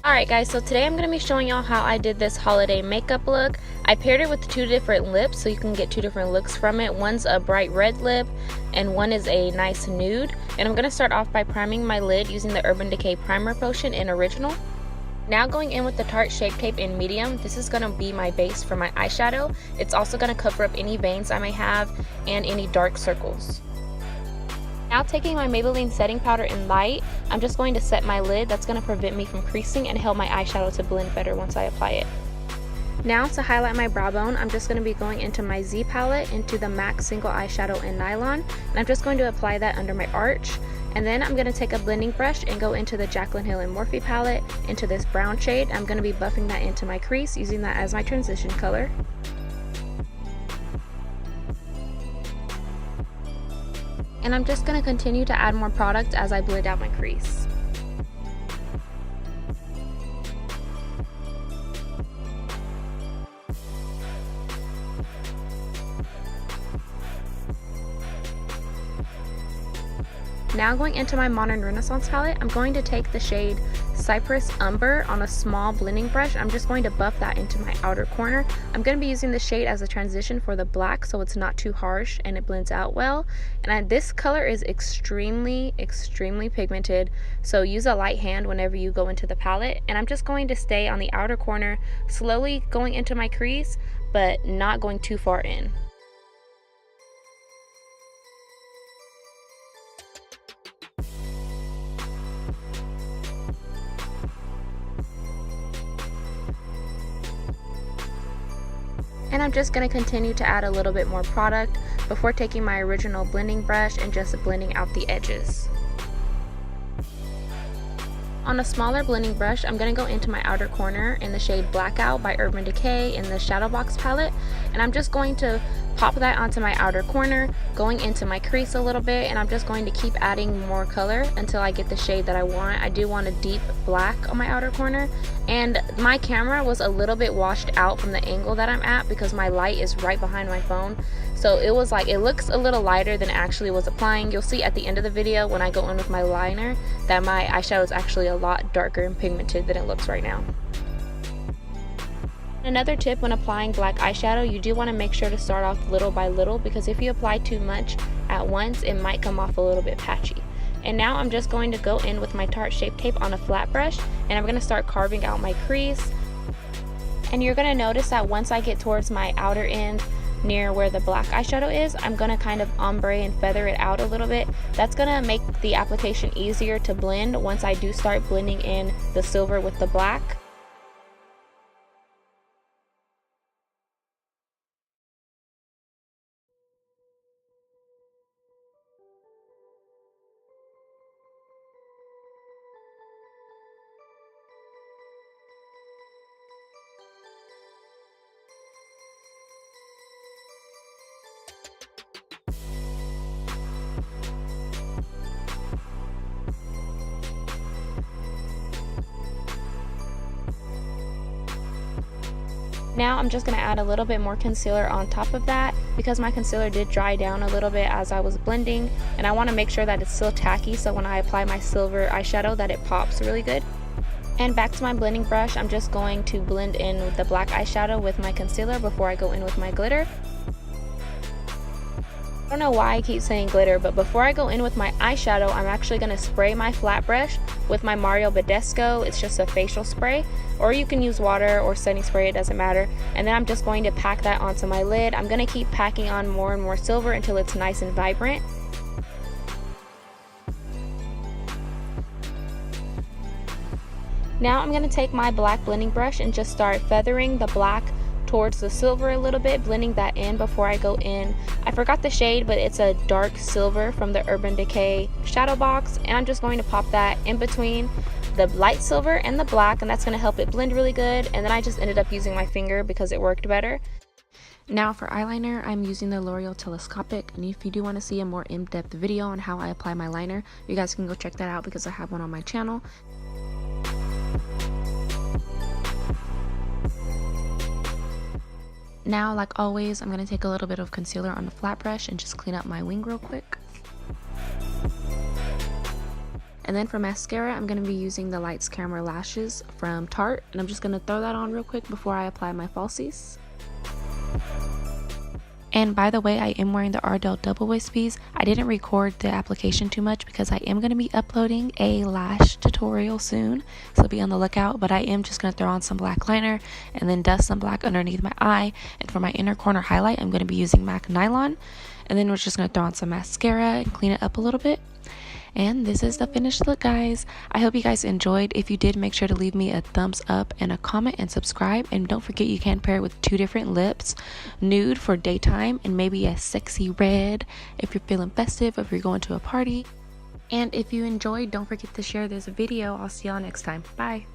Alright guys, so today I'm going to be showing y'all how I did this holiday makeup look. I paired it with two different lips so you can get two different looks from it. One's a bright red lip and one is a nice nude. And I'm going to start off by priming my lid using the Urban Decay Primer Potion in Original. Now going in with the Tarte Shape Tape in Medium, this is going to be my base for my eyeshadow. It's also going to cover up any veins I may have and any dark circles. Now taking my Maybelline setting powder in Light, I'm just going to set my lid. That's going to prevent me from creasing and help my eyeshadow to blend better once I apply it. Now to highlight my brow bone, I'm just going to be going into my Z palette, into the MAC Single Eyeshadow in Nylon, and I'm just going to apply that under my arch. And then I'm going to take a blending brush and go into the Jaclyn Hill and Morphe palette, into this brown shade. I'm going to be buffing that into my crease, using that as my transition color. And I'm just going to continue to add more product as I blend out my crease. Now going into my Modern Renaissance palette, I'm going to take the shade Cypress Umber on a small blending brush. I'm just going to buff that into my outer corner. I'm going to be using the shade as a transition for the black so it's not too harsh and it blends out well. And this color is extremely pigmented, so use a light hand whenever you go into the palette. And I'm just going to stay on the outer corner, slowly going into my crease, but not going too far in. And I'm just going to continue to add a little bit more product before taking my original blending brush and just blending out the edges. On a smaller blending brush, I'm going to go into my outer corner in the shade Blackout by Urban Decay in the Shadow Box palette. And I'm just going to pop that onto my outer corner, going into my crease a little bit, and I'm just going to keep adding more color until I get the shade that I want. I do want a deep black on my outer corner, and my camera was a little bit washed out from the angle that I'm at because my light is right behind my phone. So it was like, it looks a little lighter than it actually was applying. You'll see at the end of the video when I go in with my liner that my eyeshadow is actually a lot darker and pigmented than it looks right now. Another tip when applying black eyeshadow, you do want to make sure to start off little by little, because if you apply too much at once, it might come off a little bit patchy. And now I'm just going to go in with my Tarte Shape Tape on a flat brush, and I'm going to start carving out my crease. And you're going to notice that once I get towards my outer end, near where the black eyeshadow is, I'm going to kind of ombre and feather it out a little bit. That's going to make the application easier to blend once I do start blending in the silver with the black. Now I'm just going to add a little bit more concealer on top of that because my concealer did dry down a little bit as I was blending, and I want to make sure that it's still tacky so when I apply my silver eyeshadow that it pops really good. And back to my blending brush, I'm just going to blend in with the black eyeshadow with my concealer before I go in with my glitter. I don't know why I keep saying glitter, but before I go in with my eyeshadow, I'm actually going to spray my flat brush with my Mario Badescu. It's just a facial spray, or you can use water or setting spray, it doesn't matter. And then I'm just going to pack that onto my lid. I'm going to keep packing on more and more silver until it's nice and vibrant. Now I'm going to take my black blending brush and just start feathering the black towards the silver a little bit, blending that in before I go in. I forgot the shade, but it's a dark silver from the Urban Decay Shadow Box, and I'm just going to pop that in between the light silver and the black, and that's going to help it blend really good. And then I just ended up using my finger because it worked better. Now for eyeliner, I'm using the Loreal Telescopic, and if you do want to see a more in-depth video on how I apply my liner, you guys can go check that out because I have one on my channel. Now, like always, I'm going to take a little bit of concealer on the flat brush and just clean up my wing real quick. And then for mascara, I'm going to be using the Lights Camera Lashes from Tarte, and I'm just going to throw that on real quick before I apply my falsies. And by the way, I am wearing the Ardell double wispies. I didn't record the application too much because I am going to be uploading a lash tutorial soon, so be on the lookout. But I am just going to throw on some black liner and then dust some black underneath my eye. And for my inner corner highlight, I'm going to be using MAC Nylon. And then we're just going to throw on some mascara and clean it up a little bit. And this is the finished look, guys. I hope you guys enjoyed. If you did, make sure to leave me a thumbs up and a comment and subscribe. And don't forget, you can pair it with 2 different lips. Nude for daytime and maybe a sexy red if you're feeling festive, if you're going to a party. And if you enjoyed, don't forget to share this video. I'll see y'all next time. Bye.